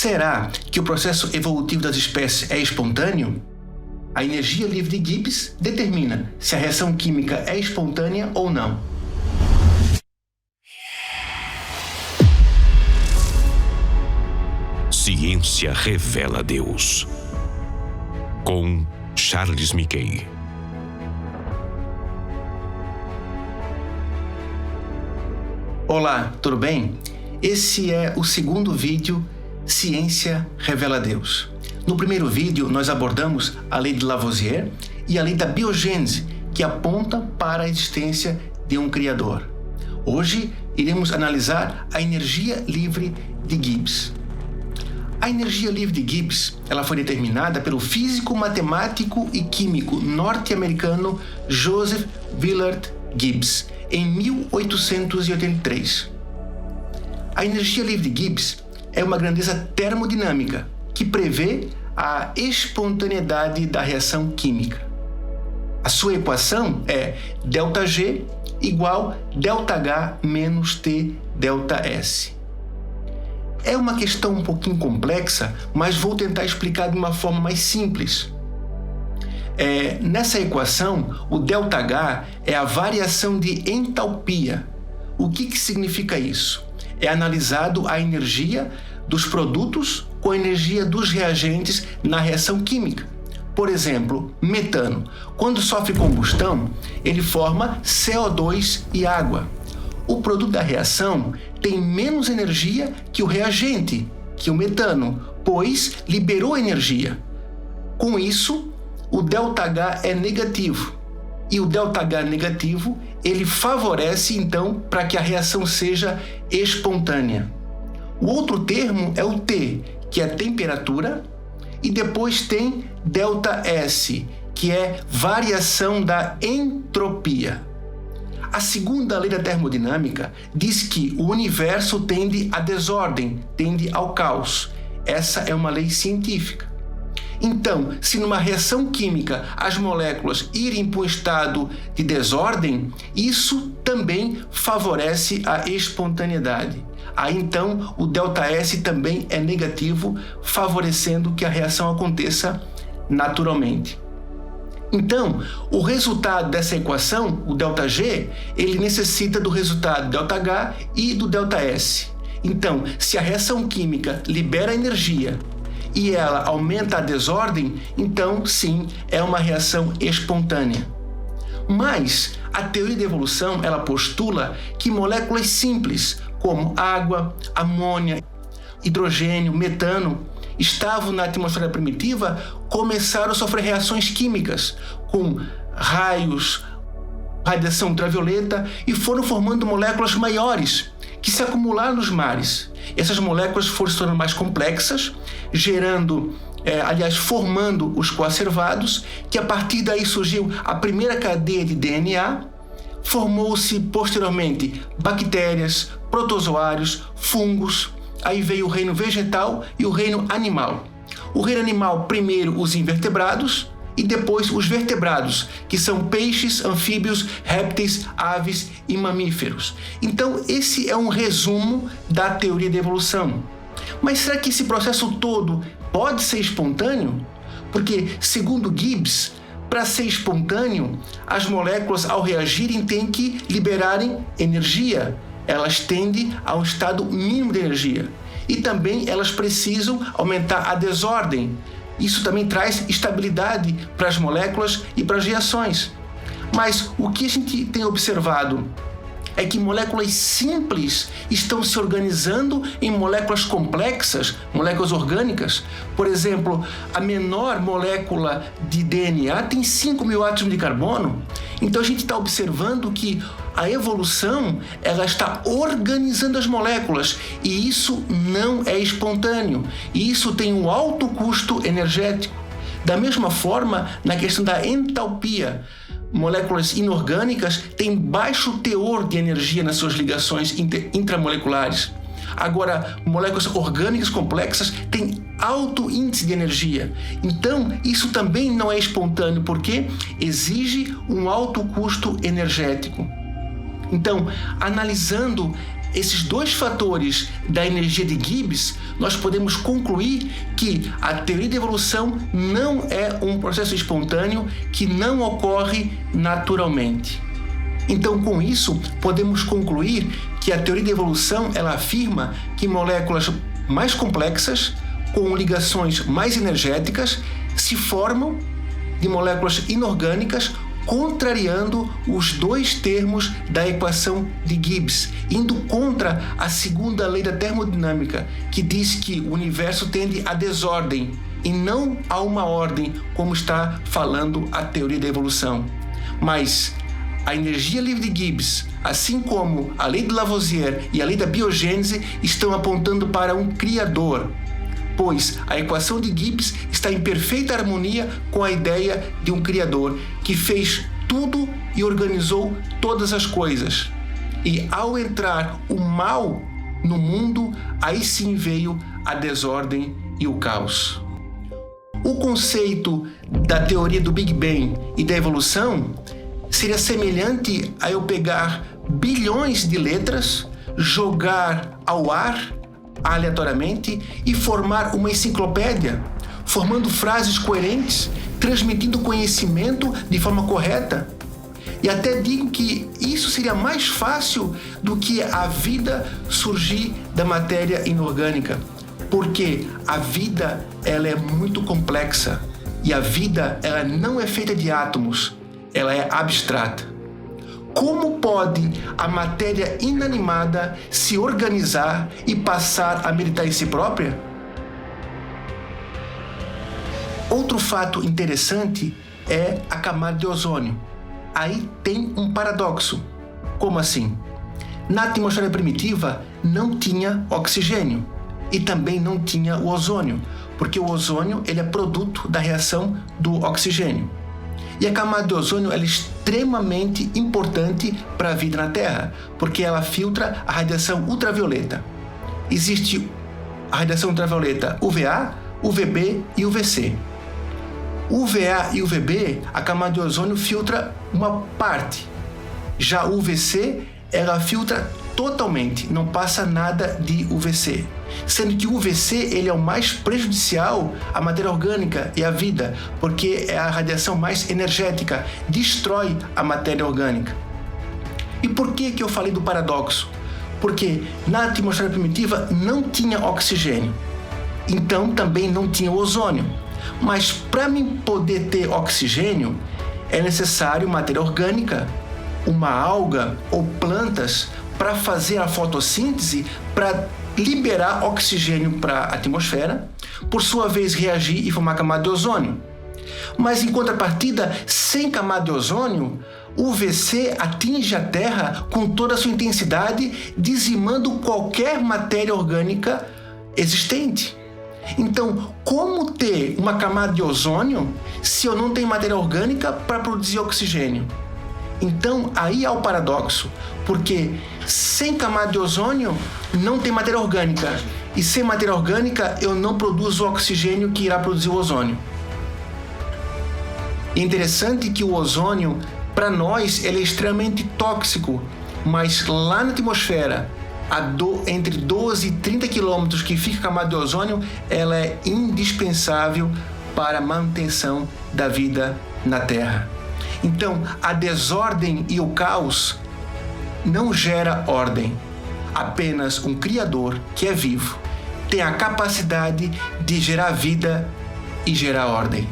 Será que o processo evolutivo das espécies é espontâneo? A energia livre de Gibbs determina se a reação química é espontânea ou não. Ciência revela Deus. Com Charles Mickey. Olá, tudo bem? Esse é o segundo vídeo Ciência revela Deus. No primeiro vídeo, nós abordamos a lei de Lavoisier e a lei da biogênese, que aponta para a existência de um Criador. Hoje, iremos analisar a energia livre de Gibbs. A energia livre de Gibbs, ela foi determinada pelo físico, matemático e químico norte-americano Joseph Willard Gibbs, em 1883. A energia livre de Gibbs é uma grandeza termodinâmica que prevê a espontaneidade da reação química. A sua equação é ΔG igual ΔH menos T ΔS. É uma questão um pouquinho complexa, mas vou tentar explicar de uma forma mais simples. Nessa equação, o ΔH é a variação de entalpia. O que significa isso? É analisado a energia dos produtos com a energia dos reagentes na reação química. Por exemplo, metano. Quando sofre combustão, ele forma CO2 e água. O produto da reação tem menos energia que o reagente, que o metano, pois liberou energia. Com isso, o ΔH é negativo. E o ΔH negativo, ele favorece, então, para que a reação seja espontânea. O outro termo é o T, que é temperatura, e depois tem ΔS, que é variação da entropia. A segunda lei da termodinâmica diz que o universo tende à desordem, tende ao caos. Essa é uma lei científica. Então, se numa reação química as moléculas irem para um estado de desordem, isso também favorece a espontaneidade. Aí então o ΔS também é negativo, favorecendo que a reação aconteça naturalmente. Então, o resultado dessa equação, o ΔG, ele necessita do resultado ΔH e do ΔS. Então, se a reação química libera energia e ela aumenta a desordem, então sim, é uma reação espontânea. Mas a teoria da evolução, ela postula que moléculas simples, como água, amônia, hidrogênio, metano, estavam na atmosfera primitiva, começaram a sofrer reações químicas com raios, radiação ultravioleta e foram formando moléculas maiores que se acumularam nos mares. Essas moléculas foram se tornando mais complexas, formando os coacervados, que a partir daí surgiu a primeira cadeia de DNA, formou-se posteriormente bactérias, protozoários, fungos. Aí veio o reino vegetal e o reino animal. O reino animal, primeiro os invertebrados e depois os vertebrados, que são peixes, anfíbios, répteis, aves e mamíferos. Então, esse é um resumo da teoria da evolução. Mas será que esse processo todo pode ser espontâneo? Porque, segundo Gibbs, para ser espontâneo, as moléculas, ao reagirem, têm que liberarem energia. Elas tendem a um estado mínimo de energia. E também elas precisam aumentar a desordem. Isso também traz estabilidade para as moléculas e para as reações. Mas o que a gente tem observado é que moléculas simples estão se organizando em moléculas complexas, moléculas orgânicas. Por exemplo, a menor molécula de DNA tem 5.000 átomos de carbono. Então a gente está observando que a evolução, ela está organizando as moléculas e isso não é espontâneo. E isso tem um alto custo energético. Da mesma forma, na questão da entalpia, moléculas inorgânicas têm baixo teor de energia nas suas ligações intramoleculares. Agora, moléculas orgânicas complexas têm alto índice de energia. Então, isso também não é espontâneo, porque exige um alto custo energético. Então, analisando esses dois fatores da energia de Gibbs, nós podemos concluir que a teoria da evolução não é um processo espontâneo que não ocorre naturalmente. Então, com isso, podemos concluir que a teoria da evolução ela afirma que moléculas mais complexas, com ligações mais energéticas, se formam de moléculas inorgânicas, contrariando os dois termos da equação de Gibbs, indo contra a segunda lei da termodinâmica, que diz que o universo tende à desordem e não a uma ordem, como está falando a teoria da evolução. Mas a energia livre de Gibbs, assim como a lei de Lavoisier e a lei da biogênese, estão apontando para um criador, pois a equação de Gibbs está em perfeita harmonia com a ideia de um criador que fez tudo e organizou todas as coisas. E ao entrar o mal no mundo, aí sim veio a desordem e o caos. O conceito da teoria do Big Bang e da evolução seria semelhante a eu pegar bilhões de letras, jogar ao ar aleatoriamente e formar uma enciclopédia, formando frases coerentes, transmitindo conhecimento de forma correta. E até digo que isso seria mais fácil do que a vida surgir da matéria inorgânica, porque a vida ela é muito complexa e a vida ela não é feita de átomos, ela é abstrata. Como pode a matéria inanimada se organizar e passar a meditar em si própria? Outro fato interessante é a camada de ozônio. Aí tem um paradoxo. Como assim? Na atmosfera primitiva não tinha oxigênio e também não tinha o ozônio, porque o ozônio ele é produto da reação do oxigênio. E a camada de ozônio ela é extremamente importante para a vida na Terra, porque ela filtra a radiação ultravioleta. Existe a radiação ultravioleta UVA, UVB e UVC. UVA e UVB, a camada de ozônio filtra uma parte. Já o UVC, ela filtra totalmente, não passa nada de UVC. Sendo que o UVC ele é o mais prejudicial à matéria orgânica e à vida, porque é a radiação mais energética, destrói a matéria orgânica. E por que eu falei do paradoxo? Porque na atmosfera primitiva não tinha oxigênio, então também não tinha ozônio. Mas para mim poder ter oxigênio, é necessário matéria orgânica, uma alga ou plantas para fazer a fotossíntese, para liberar oxigênio para a atmosfera, por sua vez reagir e formar camada de ozônio. Mas em contrapartida, sem camada de ozônio, o UVC atinge a Terra com toda a sua intensidade, dizimando qualquer matéria orgânica existente. Então, como ter uma camada de ozônio se eu não tenho matéria orgânica para produzir oxigênio? Então, aí há o paradoxo, porque sem camada de ozônio não tem matéria orgânica, e sem matéria orgânica eu não produzo o oxigênio que irá produzir o ozônio. É interessante que o ozônio, para nós, ele é extremamente tóxico, mas lá na atmosfera, entre 12 e 30 quilômetros que fica a camada de ozônio, ela é indispensável para a manutenção da vida na Terra. Então, a desordem e o caos não gera ordem. Apenas um Criador, que é vivo, tem a capacidade de gerar vida e gerar ordem.